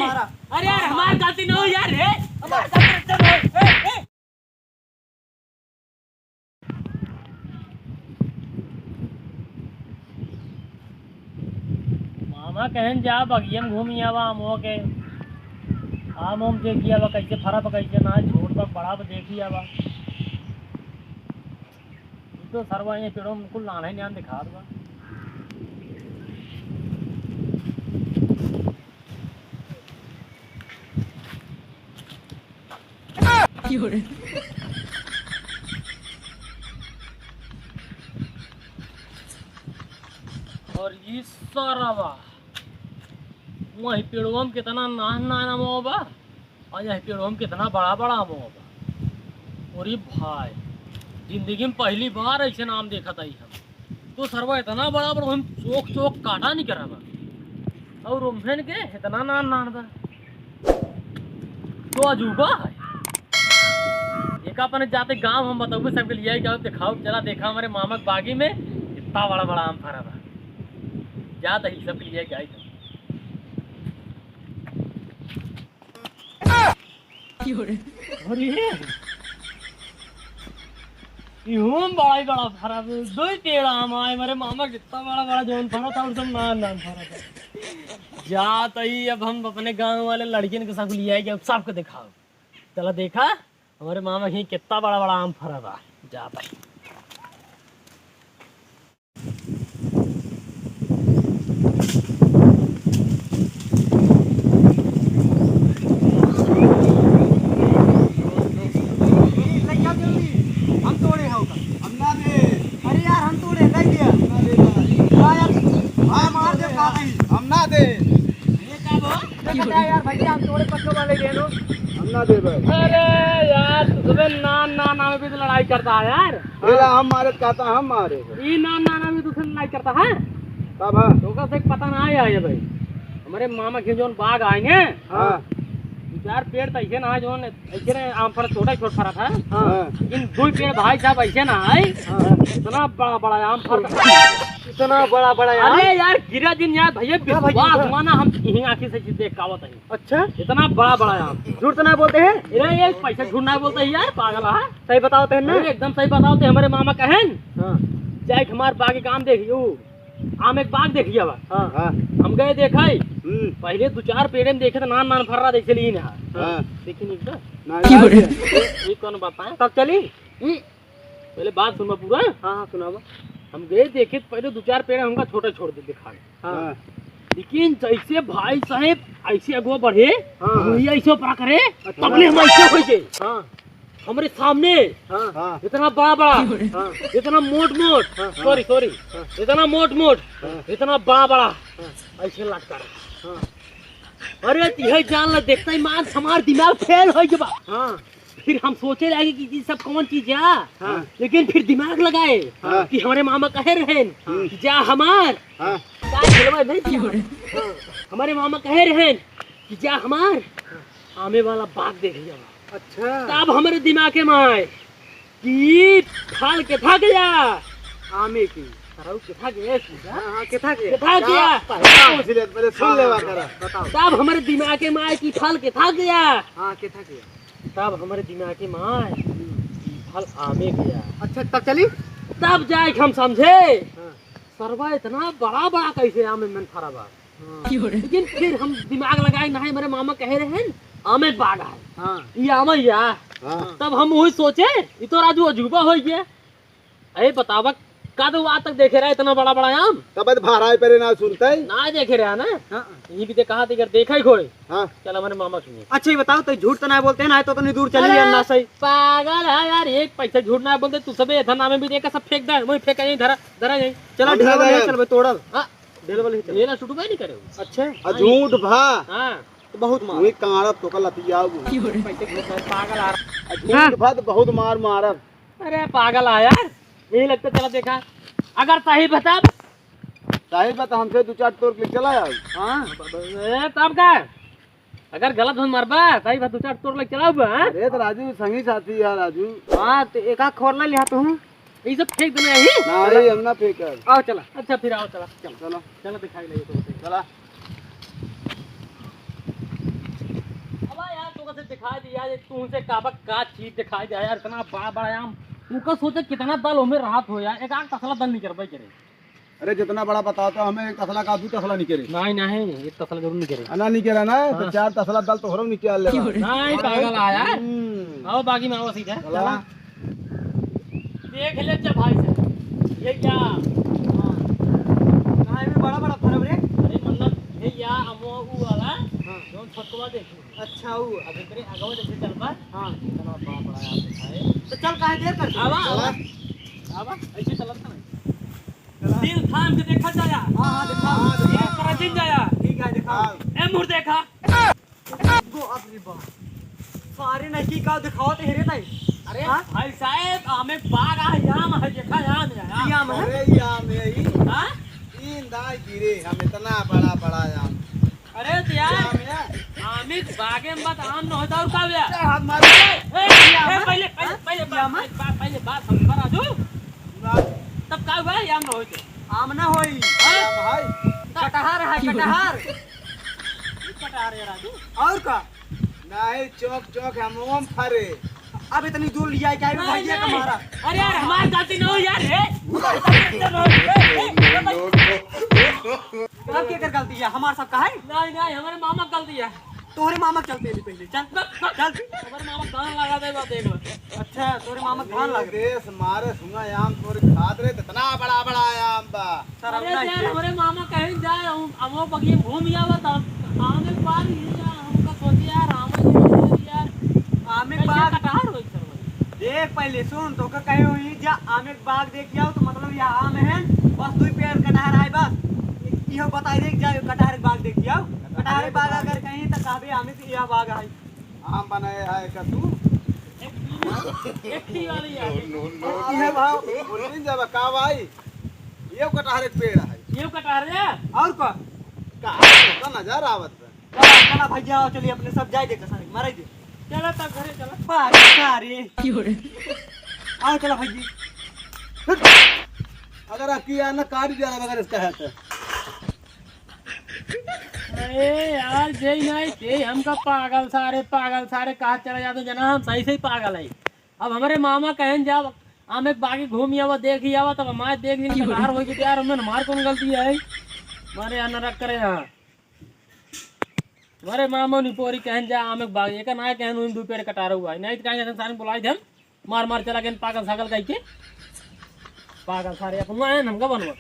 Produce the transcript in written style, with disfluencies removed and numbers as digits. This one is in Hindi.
हमारा। अरे यार हमारी गलती नहीं हो यार, है हमारी गलती नहीं। मामा कहन जा बगिया में घूमी आवा आम हो के आम उम देखी आवा कैसे फरब कैसे ना छोड़ पर बड़ा पर देखी आवा तो सरवा ये पेड़ों में कुल लाना ही ध्यान दिखा दूंगा। और ये सारा वही पेड़ों में कितना नाना मोबा और यही पेड़ों में कितना बड़ा बड़ा मोबा। और ये भाई जिंदगी में पहली बार ऐसे नाम देखा था हम तो सरवा इतना बड़ा बड़ा हम चौक चौक काटा नहीं करा बा और उम्फेन के इतना नान बा तो अजूबा है एक अपने जाते गांव हम बताओ सबके लिए क्या दिखाओ चला देखा हमारे मामा के बागी में इतना बड़ा बड़ा आम फरा बा जाता ही सबके लिए क्या बड़ा ही बड़ा फरा दो ही पेड़ आम आए मेरे मामा कितना बड़ा बड़ा जोन फरा था और सब नान फरा था जाता ही अब हम अपने गांव वाले लड़कियों के साथ लिया है सबको दिखाओ चला देखा हमारे मामा ही कितना बड़ा बड़ा आम फरा था जाता ही। अरे यार तुम्हें नाना में भी तो लड़ाई करता है यार। हम मारे कहता हम मारे ये नाना में दूसरे लड़ाई करता है तब हाँ तो का पता ना आया है भाई हमारे मामा के जोन बाग आएंगे हाँ यार पेड़ तो ऐसे ना है जोन ऐसे आम पर छोटा छोटा फरा था हाँ लेकिन दो पेड़ भाई साहब ऐसे ना है इतना बड़ा बड़ा आम फरा इतना बड़ा बड़ा यार। अरे यार गिरा दिन यार भैया विश्वास माना हम यहीं आंखें से देख पावत है। अच्छा इतना बड़ा बड़ा आम झूठ तो नहीं बोलते हैं। अरे ये पैसा झूठ ना बोलते है यार पागल है। सही बताओते हैं ना एकदम सही बताओ हमारे मामा कहें हाँ चाहे हमारे बाग के आम देखियो आम एक बाग देखिए हाँ हाँ हम गए देखा पहले दो चार पेड़ में देखे तो नान फर्रा देखे ली हाँ देखी नहीं ये कौन बात है तब चली पहले बात सुनवा पूरा। हाँ हाँ सुनावा। हम गए देखे पहले दो चार पेड़ हमका छोटे छोड़ दे दिखा हाँ लेकिन जैसे भाई साहेब ऐसे अगुआ बढ़े हाँ ऐसे परा करे तबले हम ऐसे हो गए हाँ हमारे सामने हाँ हाँ इतना बड़ा बड़ा हाँ इतना मोट मोट सॉरी सॉरी इतना मोट मोट इतना बड़ा बड़ा ऐसे लगता रहा। अरे यह जान ला देखता ही मान हमारा दिमाग फेल हो गया। हाँ फिर हम सोचे लगे कि ये सब कौन चीज है हाँ। लेकिन फिर दिमाग लगाए हाँ। कि हमारे मामा कहे रहे हाँ। जा हमार हाँ नहीं हाँ। हमारे मामा कहे रहे कि जा हमार आमे वाला बाग देख लिया। अच्छा तब हमारे दिमाग में आए कि फल के था गया आमे की किथा गया हाँ किथा गया पहले सुन लेवा करा बताओ। तब हमारे दिमाग में आए कि फल के था गया हाँ किथा गया तब हमारे दिमाग में आए फल आमे गया। अच्छा तब चली तब जाए हम समझे सरवा इतना बड़ा बड़ा कैसे आमे में फरा बा लेकिन फिर हम दिमाग लगाए ना मेरे मामा कह रहे हैं आमे बाग है हाँ ये आमे या तब हम वही सोचे ये तो राजू अजूबा हो गया। अरे बतावा कद आज तक देखे रहा इतना बड़ा बड़ा आम तब भाड़ा पे ना सुनते ना देखे रहा ना हाँ ये भी कहा था देखा ही खोए हाँ चल हमारे मामा सुनिए। अच्छा ये बताओ तो झूठ तो नहीं बोलते ना तो नहीं दूर चली गया ना सही पागल है यार एक पैसा झूठ ना बोलते तू सब इधर नामे भी देखा सब फेंक दे वही फेंका यहीं धरा धरा यहीं चलो ढेल वाले चल भाई तोड़ल हां ढेल वाले चल ये ना छुटू नहीं करे। अच्छा झूठ भा हां तो बहुत मार एक कांगड़ा तो कल लतिया पैसे पागल आ रहा झूठ भा तो बहुत मार मारब। अरे पागल आ यार यही लगता चला देखा अगर सही बता साहिब बता हमसे दो चार तोड़ के चला यार। हाँ तब का अगर गलत हो मरबा सही बात दो चार तोड़ लग चलाओ बा। अरे तो राजू संगी साथी यार राजू हाँ तो एक आख खोल लिया तो हूँ ये सब फेंक देना यही नहीं हम ना फेंकर आओ चला। अच्छा फिर आओ चला चलो चलो दिखाई लगे तो चला दिखाई दिया ये तुमसे काबक का चीज दिखाई दिया यार, इतना बड़ा बड़ा आम उनका सोचे कितना दल हमें राहत हो यार, एक आग तसला दल नहीं कर पाई करे। अरे जितना बड़ा बताओ तो हमें एक तसला का 2 तसला निकले नहीं नहीं ये तसला जरूर नहीं करे। ना निकला ना तो हाँ। 4 तसला दल तो हरम निकल ले नहीं पागल आया आओ बाकी में आओ सीधा चला देख ले जब भाई से ये क्या कहाँ में बड़ा बड़ा फरम रे। अरे मतलब ये या अमो उ वाला हाँ। जो छोटवा देख अच्छा वो अभी तेरे आगे जैसे चल पा हाँ इतना बड़ा बड़ा आम दिखाए तो चल काहे देर कर आवा आवा आवा ऐसे चलता नहीं दिल थाम के देखा जाया। हाँ हाँ दिखा ये कराचिन जाया ठीक है दिखा ए मुर देखा गो अपनी बात सारे नहीं का दिखाओ तो हेरे ताई। अरे हाँ? भाई साहब हमें बाग आ याम है देखा याम है याम है अरे याम यही हां 3 दाई गिरे हम इतना बड़ा बड़ा याम अरे तो यार याम या आमिर बागे में बात आम न होता और का भैया हाथ मार पहले पहले बात समझ पर आजू तब का हुआ याम न होते आम ना होई याम हाय कटहर है कटहर कटा रे राजू और का नहीं चौक चौक हम ओम फरे अब इतनी दूर लिया क्या है भैया का मारा। अरे यार हमारी गलती न हो यार अब क्या कर गलती है हमार सब का है। नहीं नहीं हमारे मामा गलती है तोहरे मामा चलते हैं पहले चल चल हमारे मामा कान लगा दे बात देख लो अच्छा तोरे मामा धान लग रहे देश मारे सुना याम तोर खाद रे इतना बड़ा बड़ा याम बा सर अब अरे यार नहीं हमारे मामा कहीं जाए हम वो बगिए घूम आवा तब आने के बाद ये यार हमका सोची यार यार आमे कैसे बाग कटार होई सर भाई देख पहले सुन तो का कहे हुई जा आमे के बाग देख आओ तो मतलब यहाँ आम है बस 2 पेड़ कटहर है बस इहो बताई देख जा कटहर के बाग देख आओ कटहर के बाग अगर कहीं तो कहबे आमे से यह बाग है आम बनाए है का तू एक ही वाली यार ये भाव बोलिन जब का भाई ये कटहर एक पेड़ है ये कटार रे और का का नजर आवत बा चला चला भैया आओ चलिए अपने सब जाए देख सारे मारे दे चला तब घरे चला पागल सारे आओ चला भैया अगर आपकी यार ना काट दिया अगर इसका है तो अरे यार जय नहीं ते हमका पागल सारे कहा चला जाते जना हम सही से पागल है। अब हमारे मामा कहन जाओ हम एक बागी घूम आवा देख ही आवा तब हमारे देख दिन कटार हो गई यार हमें हमार कौन गलती है मारे यहाँ न रख करे यहाँ हमारे मामा निपोरी कहन जा हम एक बागी एक ना कहन उन 2 पेड़ कटार हुआ है नहीं तो कहेंगे सारे बुलाए थे हम मार मार चला गए पागल सागल कह के पागल सारे अपन हमका बनवा